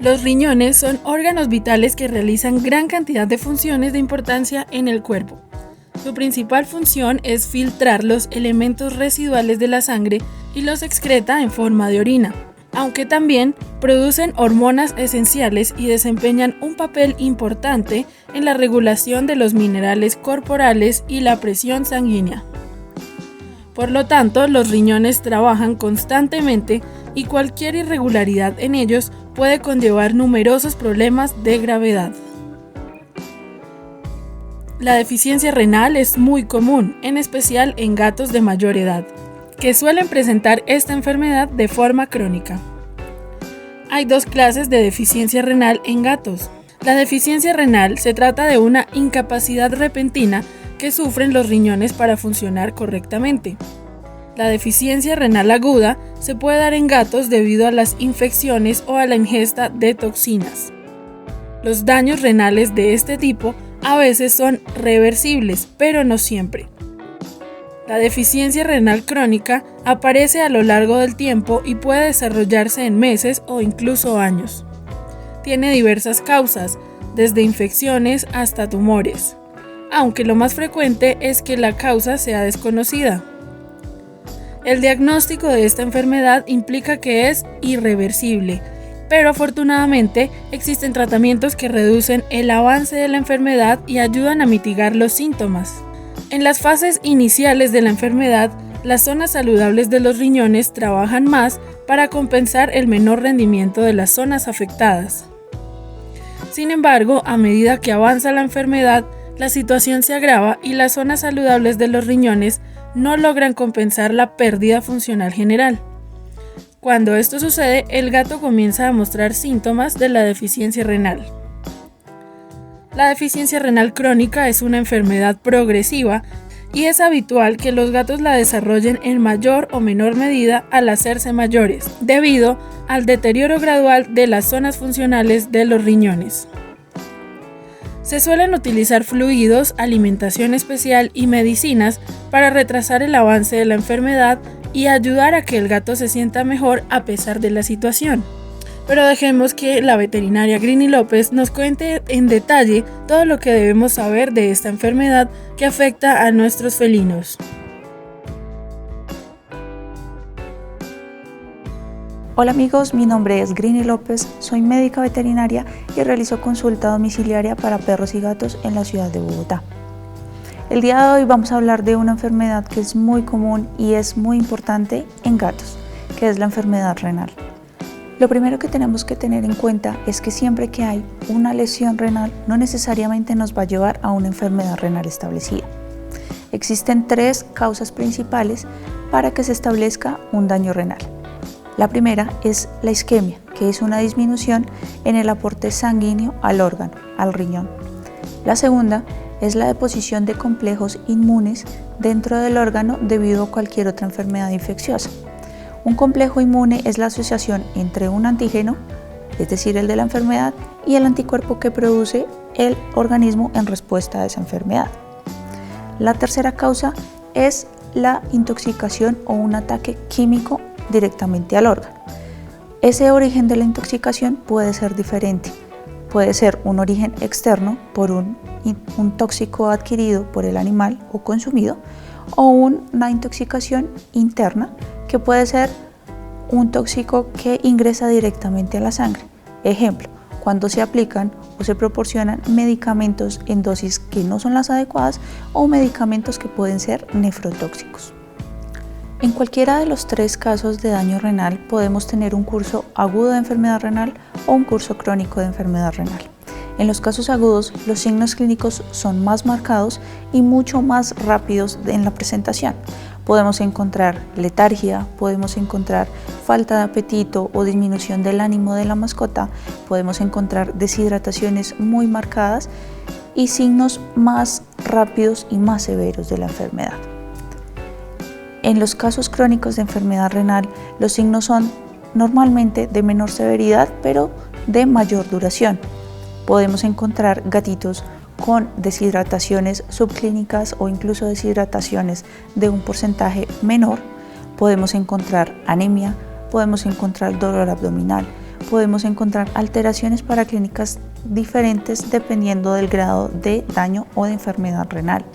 Los riñones son órganos vitales que realizan gran cantidad de funciones de importancia en el cuerpo. Su principal función es filtrar los elementos residuales de la sangre y los excreta en forma de orina, aunque también producen hormonas esenciales y desempeñan un papel importante en la regulación de los minerales corporales y la presión sanguínea. Por lo tanto, los riñones trabajan constantemente y cualquier irregularidad en ellos puede conllevar numerosos problemas de gravedad. La deficiencia renal es muy común, en especial en gatos de mayor edad, que suelen presentar esta enfermedad de forma crónica. Hay dos clases de deficiencia renal en gatos. La deficiencia renal se trata de una incapacidad repentina que sufren los riñones para funcionar correctamente. La deficiencia renal aguda se puede dar en gatos debido a las infecciones o a la ingesta de toxinas. Los daños renales de este tipo a veces son reversibles, pero no siempre. La deficiencia renal crónica aparece a lo largo del tiempo y puede desarrollarse en meses o incluso años. Tiene diversas causas, desde infecciones hasta tumores, aunque lo más frecuente es que la causa sea desconocida. El diagnóstico de esta enfermedad implica que es irreversible, pero afortunadamente existen tratamientos que reducen el avance de la enfermedad y ayudan a mitigar los síntomas. En las fases iniciales de la enfermedad, las zonas saludables de los riñones trabajan más para compensar el menor rendimiento de las zonas afectadas. Sin embargo, a medida que avanza la enfermedad, la situación se agrava y las zonas saludables de los riñones no logran compensar la pérdida funcional general. Cuando esto sucede, el gato comienza a mostrar síntomas de la deficiencia renal. La deficiencia renal crónica es una enfermedad progresiva y es habitual que los gatos la desarrollen en mayor o menor medida al hacerse mayores, debido al deterioro gradual de las zonas funcionales de los riñones. Se suelen utilizar fluidos, alimentación especial y medicinas para retrasar el avance de la enfermedad y ayudar a que el gato se sienta mejor a pesar de la situación. Pero dejemos que la veterinaria Grini López nos cuente en detalle todo lo que debemos saber de esta enfermedad que afecta a nuestros felinos. Hola amigos, mi nombre es Grini López, soy médica veterinaria y realizo consulta domiciliaria para perros y gatos en la ciudad de Bogotá. El día de hoy vamos a hablar de una enfermedad que es muy común y es muy importante en gatos, que es la enfermedad renal. Lo primero que tenemos que tener en cuenta es que siempre que hay una lesión renal no necesariamente nos va a llevar a una enfermedad renal establecida. Existen tres causas principales para que se establezca un daño renal. La primera es la isquemia, que es una disminución en el aporte sanguíneo al órgano, al riñón. La segunda es la deposición de complejos inmunes dentro del órgano debido a cualquier otra enfermedad infecciosa. Un complejo inmune es la asociación entre un antígeno, es decir, el de la enfermedad, y el anticuerpo que produce el organismo en respuesta a esa enfermedad. La tercera causa es la intoxicación o un ataque químico directamente al órgano. Ese origen de la intoxicación puede ser diferente. Puede ser un origen externo por un tóxico adquirido por el animal o consumido, o una intoxicación interna que puede ser un tóxico que ingresa directamente a la sangre. Ejemplo, cuando se aplican o se proporcionan medicamentos en dosis que no son las adecuadas o medicamentos que pueden ser nefrotóxicos. En cualquiera de los tres casos de daño renal podemos tener un curso agudo de enfermedad renal o un curso crónico de enfermedad renal. En los casos agudos, los signos clínicos son más marcados y mucho más rápidos en la presentación. Podemos encontrar letargia, podemos encontrar falta de apetito o disminución del ánimo de la mascota, podemos encontrar deshidrataciones muy marcadas y signos más rápidos y más severos de la enfermedad. En los casos crónicos de enfermedad renal, los signos son normalmente de menor severidad, pero de mayor duración. Podemos encontrar gatitos con deshidrataciones subclínicas o incluso deshidrataciones de un porcentaje menor. Podemos encontrar anemia, podemos encontrar dolor abdominal, podemos encontrar alteraciones para clínicas diferentes dependiendo del grado de daño o de enfermedad renal.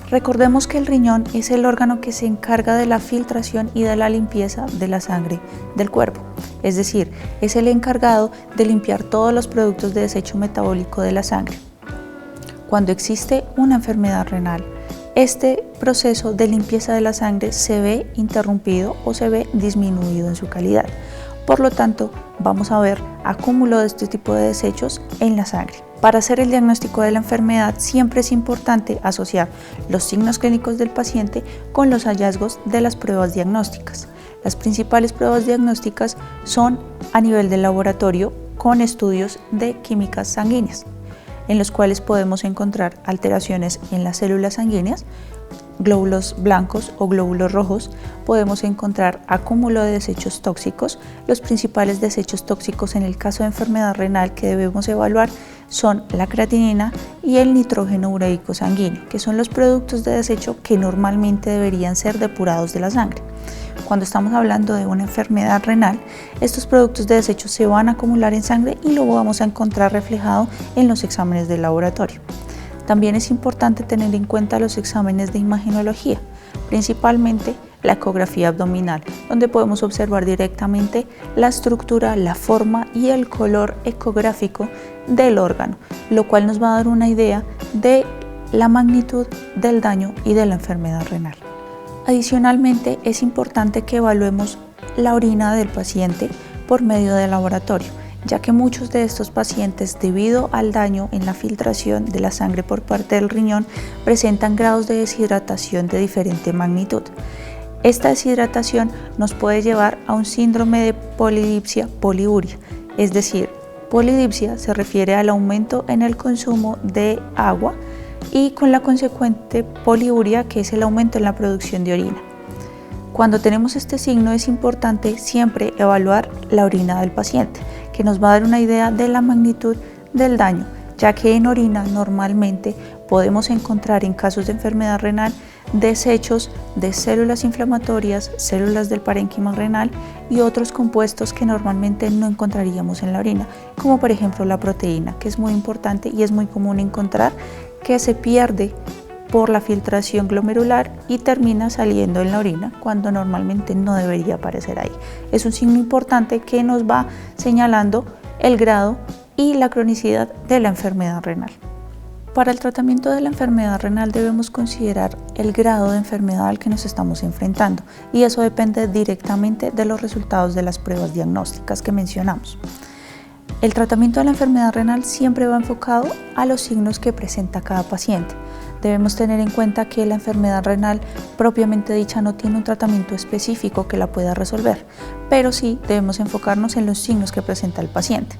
Recordemos que el riñón es el órgano que se encarga de la filtración y de la limpieza de la sangre del cuerpo, es decir, es el encargado de limpiar todos los productos de desecho metabólico de la sangre. Cuando existe una enfermedad renal, este proceso de limpieza de la sangre se ve interrumpido o se ve disminuido en su calidad. Por lo tanto, vamos a ver acúmulo de este tipo de desechos en la sangre. Para hacer el diagnóstico de la enfermedad siempre es importante asociar los signos clínicos del paciente con los hallazgos de las pruebas diagnósticas. Las principales pruebas diagnósticas son a nivel de laboratorio con estudios de químicas sanguíneas, en los cuales podemos encontrar alteraciones en las células sanguíneas, glóbulos blancos o glóbulos rojos, podemos encontrar acúmulo de desechos tóxicos. Los principales desechos tóxicos en el caso de enfermedad renal que debemos evaluar son la creatinina y el nitrógeno ureico sanguíneo, que son los productos de desecho que normalmente deberían ser depurados de la sangre. Cuando estamos hablando de una enfermedad renal, estos productos de desecho se van a acumular en sangre y lo vamos a encontrar reflejado en los exámenes de laboratorio. También es importante tener en cuenta los exámenes de imagenología, principalmente la ecografía abdominal, donde podemos observar directamente la estructura, la forma y el color ecográfico del órgano, lo cual nos va a dar una idea de la magnitud del daño y de la enfermedad renal. Adicionalmente, es importante que evaluemos la orina del paciente por medio del laboratorio, ya que muchos de estos pacientes, debido al daño en la filtración de la sangre por parte del riñón, presentan grados de deshidratación de diferente magnitud. Esta deshidratación nos puede llevar a un síndrome de polidipsia poliuria, es decir, polidipsia se refiere al aumento en el consumo de agua y con la consecuente poliuria, que es el aumento en la producción de orina. Cuando tenemos este signo es importante siempre evaluar la orina del paciente, que nos va a dar una idea de la magnitud del daño, ya que en orina normalmente podemos encontrar en casos de enfermedad renal desechos de células inflamatorias, células del parénquima renal y otros compuestos que normalmente no encontraríamos en la orina, como por ejemplo la proteína, que es muy importante y es muy común encontrar que se pierde por la filtración glomerular y termina saliendo en la orina cuando normalmente no debería aparecer ahí. Es un signo importante que nos va señalando el grado y la cronicidad de la enfermedad renal. Para el tratamiento de la enfermedad renal debemos considerar el grado de enfermedad al que nos estamos enfrentando y eso depende directamente de los resultados de las pruebas diagnósticas que mencionamos. El tratamiento de la enfermedad renal siempre va enfocado a los signos que presenta cada paciente. Debemos tener en cuenta que la enfermedad renal propiamente dicha no tiene un tratamiento específico que la pueda resolver, pero sí debemos enfocarnos en los signos que presenta el paciente,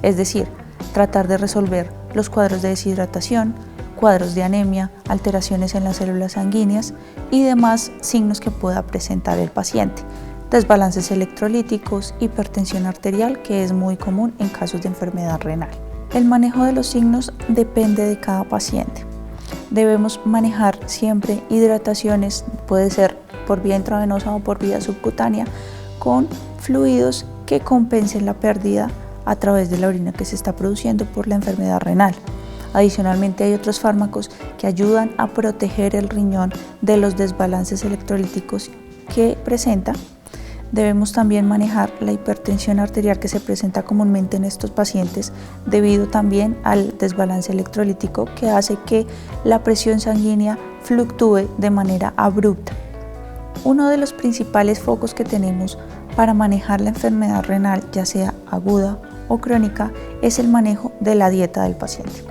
es decir, tratar de resolver los cuadros de deshidratación, cuadros de anemia, alteraciones en las células sanguíneas y demás signos que pueda presentar el paciente. Desbalances electrolíticos, hipertensión arterial, que es muy común en casos de enfermedad renal. El manejo de los signos depende de cada paciente. Debemos manejar siempre hidrataciones, puede ser por vía intravenosa o por vía subcutánea, con fluidos que compensen la pérdida a través de la orina que se está produciendo por la enfermedad renal. Adicionalmente hay otros fármacos que ayudan a proteger el riñón de los desbalances electrolíticos que presenta. Debemos también manejar la hipertensión arterial que se presenta comúnmente en estos pacientes debido también al desbalance electrolítico que hace que la presión sanguínea fluctúe de manera abrupta. Uno de los principales focos que tenemos para manejar la enfermedad renal, ya sea aguda o crónica, es el manejo de la dieta del paciente.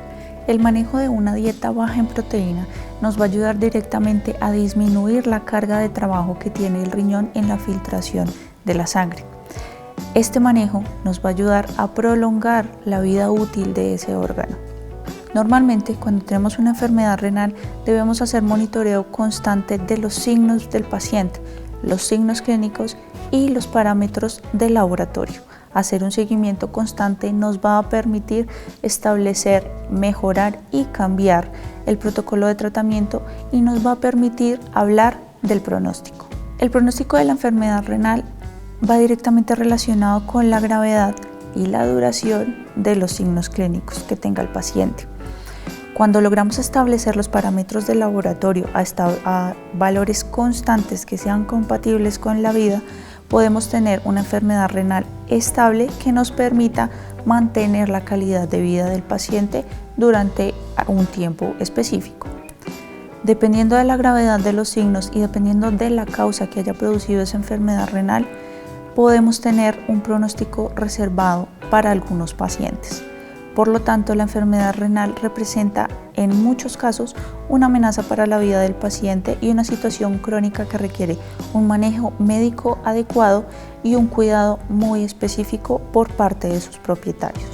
El manejo de una dieta baja en proteína nos va a ayudar directamente a disminuir la carga de trabajo que tiene el riñón en la filtración de la sangre. Este manejo nos va a ayudar a prolongar la vida útil de ese órgano. Normalmente, cuando tenemos una enfermedad renal, debemos hacer monitoreo constante de los signos del paciente, los signos clínicos y los parámetros del laboratorio. Hacer un seguimiento constante nos va a permitir establecer, mejorar y cambiar el protocolo de tratamiento y nos va a permitir hablar del pronóstico. El pronóstico de la enfermedad renal va directamente relacionado con la gravedad y la duración de los signos clínicos que tenga el paciente. Cuando logramos establecer los parámetros del laboratorio a valores constantes que sean compatibles con la vida, podemos tener una enfermedad renal estable que nos permita mantener la calidad de vida del paciente durante un tiempo específico. Dependiendo de la gravedad de los signos y dependiendo de la causa que haya producido esa enfermedad renal, podemos tener un pronóstico reservado para algunos pacientes. Por lo tanto, la enfermedad renal representa en muchos casos una amenaza para la vida del paciente y una situación crónica que requiere un manejo médico adecuado y un cuidado muy específico por parte de sus propietarios.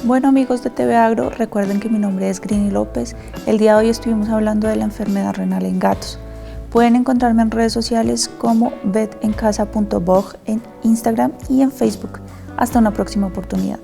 Bueno, amigos de TV Agro, recuerden que mi nombre es Grini López. El día de hoy estuvimos hablando de la enfermedad renal en gatos. Pueden encontrarme en redes sociales como vetencasa.bog en Instagram y en Facebook. Hasta una próxima oportunidad.